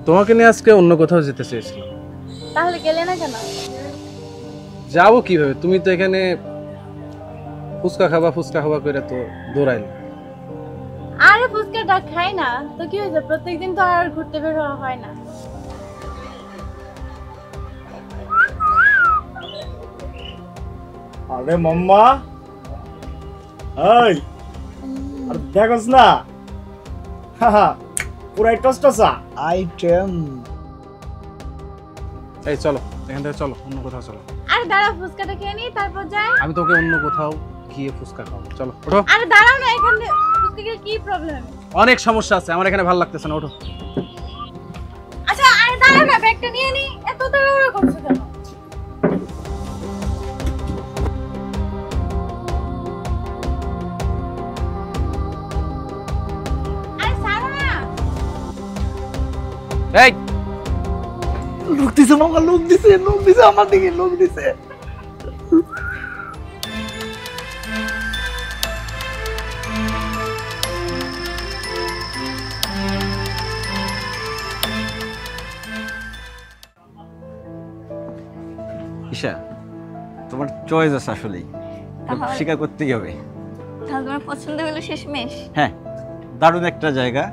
তোমাকে নিয়ে আজকে অন্য কোথাও যেতে চেয়েছিলাম। তাহলে গেলে না কেন? যাবো কিভাবে, তুমি তো এখানে ফুচকা খাবা করে তো দৌড়াইলে। আরে ফুচকাটা খাই না তো কি হয়েছে, প্রত্যেকদিন তো আর ঘুরতে বের হওয়া হয় না। আরে মাম্মা, এই আর দেখোস না, পুরাই টসটসা আইটেম। এই চলো এখান থেকে, চলো অন্য কোথাও চলো। আরে দাঁড়াও, ফুচকাটা খেয়ে নি তারপর যাই। আমি তোকে অন্য কোথাও গিয়ে ফুচকা খাবো, চলো ওঠো। আরে দাঁড়াও না, এখানে ফুচকা খেলে কি প্রবলেম? অনেক সমস্যা আছে, আমার এখানে ভালো লাগতেছে না, ওঠো। আচ্ছা আরে দাঁড়াও না, ব্যাগটা নিয়ে নি, এত তাড়াহুড়ো করছো কেন? আরে ছাড়ো না। এই লোক দিছে মামা, লোক দিছে আমার দিকে, লোক দিছে। ঈশা, তোমার চয়েস আছে আসলেই, স্বীকার করতেই হবে। তাহলে তোমার পছন্দ হলো শেষমেশ? হ্যাঁ, দারুণ একটা জায়গা,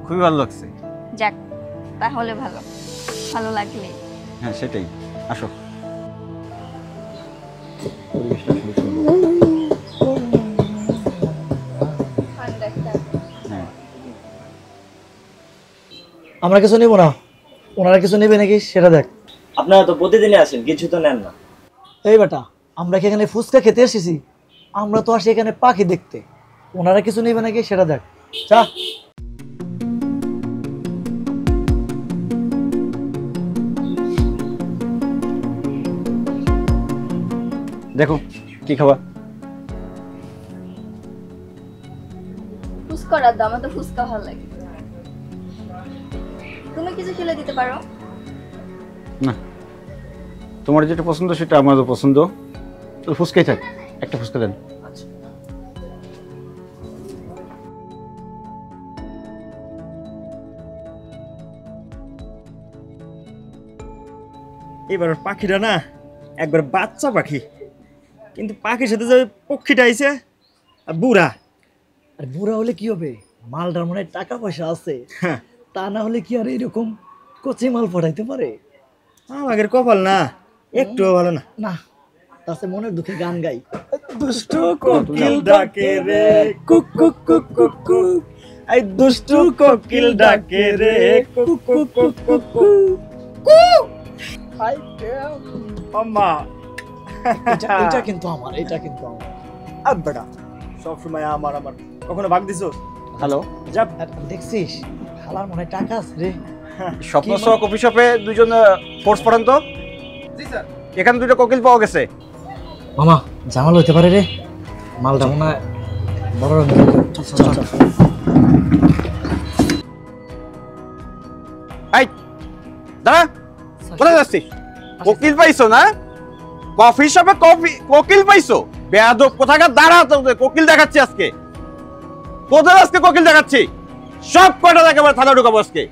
খুবই ভালো লাগছে। যাক, তাহলে ভালো, ভালো লাগলে। হ্যাঁ সেটাই, আসো। হ্যাঁ, আমরা কিছু নেবো না, ওনারা কিছু নেবে নাকি সেটা দেখ। আপনারা তো প্রতিদিনই আসেন, কিছু তো নেন না। এই বেটা, আমরা কি এখানে ফুচকা খেতে এসেছি? আমরা তো আসি এখানে পাখি দেখতে। ওনারা কিছু নেবে নাকি সেটা দেখ, চা। দেখো কি খাবা। ফুচকা দাও, আমার তো ফুচকা ভালো লাগে। তুমি কিছু খেলে দিতে পারো? না, তোমার যেটা পছন্দ সেটা আমারও পছন্দ, তো ফুচকাই থাক, একটা ফুচকা দেন। এবার পাখিটা না একবার বাচ্চা পাখি, কিন্তু পাখির সাথে যে পক্ষীটা আইছে বুড়া। আর বুড়া হলে কি হবে, মালটার মনে হয় টাকা পয়সা আছে, হ্যাঁ, তা না হলে কি আর এরকম কচি মাল পড়াইতে পারে? আমাদের কপাল না একটুও ভালো না। না, তাতে মনের দুঃখে গান গাই। দুষ্টু কোকিল ডাকে রে cook cook cook cook cook, এই দুষ্টু কোকিল ডাকে রে cook cook cook cook cook. আম্মা, এটা কিন্তু আমার, এটা কিন্তু আমার। আব্বাটা সবসময় আমার আমার, কখনো ভাগ দিছো? হ্যালো, যাব আর দেখছিস, খালার মনে হয় টাকা আছে রে। স্বপ্ন সহ কফি শপে দুজন ফোর্স পড়ান তো। জি স্যার। এখানে দুটো কোকিল পাওয়া গেছে। মামা, জামাল হইতে পারে রে, মালটা মনে হয় বড় রঙের। চল চল চল। এই দাঁড়া, কোথায় যাচ্ছিস? কোকিল পাইছো না? কফি শপে কোকিল পাইছো? বেয়াদব কোথাকার, দাঁড়া, তোদের কোকিল দেখাচ্ছি আজকে, তোদের আজকে কোকিল দেখাচ্ছি। সব কটা একেবারে থানা ঢুকাবো আজকে।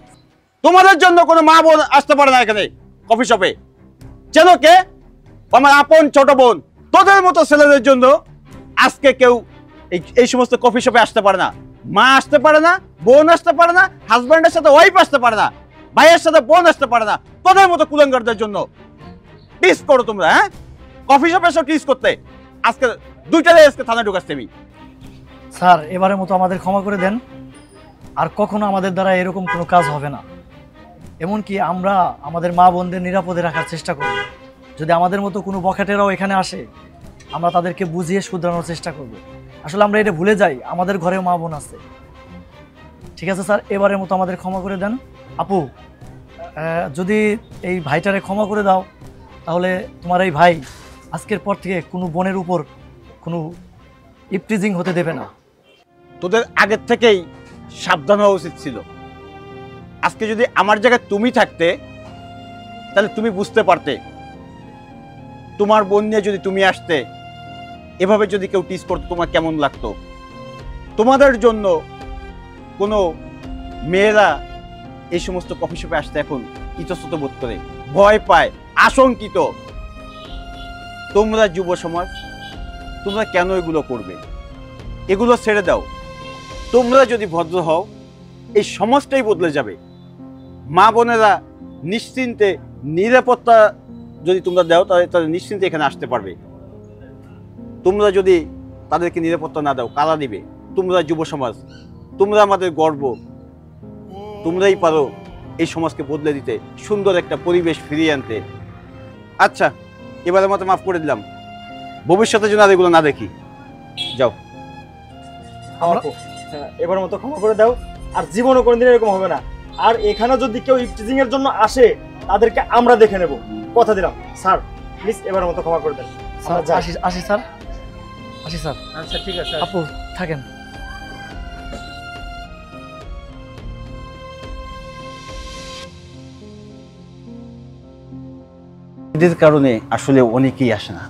তোমাদের জন্য কোনো মা বোন আসতে পারে না এখানে কফি শপে। চেনো কে? আমার আপন ছোট বোন। তোদের মতো ছেলেদের জন্য আজকে কেউ এই সমস্ত কফি শপে আসতে পারে না। মা আসতে পারে না, বোন আসতে পারে না, হাজব্যান্ডের সাথে ওয়াইফ আসতে পারে না, ভাইয়ের সাথে বোন আসতে পারে না। তোদের মতো কুলাঙ্গারদের জন্য টিস করো তোমরা। হ্যাঁ, কফি শপে এসে টিস করতে আজকে দুইটারে আজকে থানায় ঢুকাচ্ছি আমি। স্যার, এবারের মতো আমাদের ক্ষমা করে দেন, আর কখনো আমাদের দ্বারা এরকম কোনো কাজ হবে না। এমনকি আমরা আমাদের মা বোনদের নিরাপদে রাখার চেষ্টা করব। যদি আমাদের মতো কোনো বখাটেরাও এখানে আসে, আমরা তাদেরকে বুঝিয়ে শুধরানোর চেষ্টা করব। আসলে আমরা এটা ভুলে যাই, আমাদের ঘরেও মা বোন আছে। ঠিক আছে স্যার, এবারের মতো আমাদের ক্ষমা করে দেন। আপু, যদি এই ভাইটারে ক্ষমা করে দাও, তাহলে তোমার এই ভাই আজকের পর থেকে কোনো বোনের উপর কোনো ইপটিজিং হতে দেবে না। তোদের আগের থেকেই সাবধান হওয়া উচিত ছিল। আজকে যদি আমার জায়গায় তুমি থাকতে, তাহলে তুমি বুঝতে পারতে, তোমার বোন নিয়ে যদি তুমি আসতে, এভাবে যদি কেউ টিস করতো তোমার কেমন লাগতো। তোমাদের জন্য কোনো মেয়েরা এই সমস্ত কফি শপে আসতে এখন ইতস্তত বোধ করে, ভয় পায়, আশঙ্কিত। তোমরা যুব সমাজ, তোমরা কেন এগুলো করবে? এগুলো ছেড়ে দাও। তোমরা যদি ভদ্র হও, এই সমাজটাই বদলে যাবে। মা বোনেরা নিশ্চিন্তে নিরাপত্তা যদি তোমরা দাও, তাহলে তারা নিশ্চিন্তে এখানে আসতে পারবে। তোমরা যদি তাদেরকে নিরাপত্তা না দাও, কারা দিবে? তোমরা যুব সমাজ, তোমরা আমাদের গর্ব। তোমরাই পারো এই সমাজকে বদলে দিতে, সুন্দর একটা পরিবেশ ফিরিয়ে আনতে। আচ্ছা, এবারের মতো মাফ করে দিলাম, ভবিষ্যতে যেন আর এগুলো না দেখি। যাও। এবার মতো ক্ষমা করে দাও, আর জীবনও কোনোদিন এরকম হবে না। আর এখানে যদি কেউ ইফটিজিং এর জন্য আসে, তাদেরকে আমরা দেখে নেব, কথা দিলাম। স্যার প্লিজ এবার মতো ক্ষমা করে দেন। স্যার আমরা যাই। আসি স্যার, আসি স্যার। আচ্ছা ঠিক আছে। আপু থাকেন। এদের কারণে আসলে অনেকেই আসে না।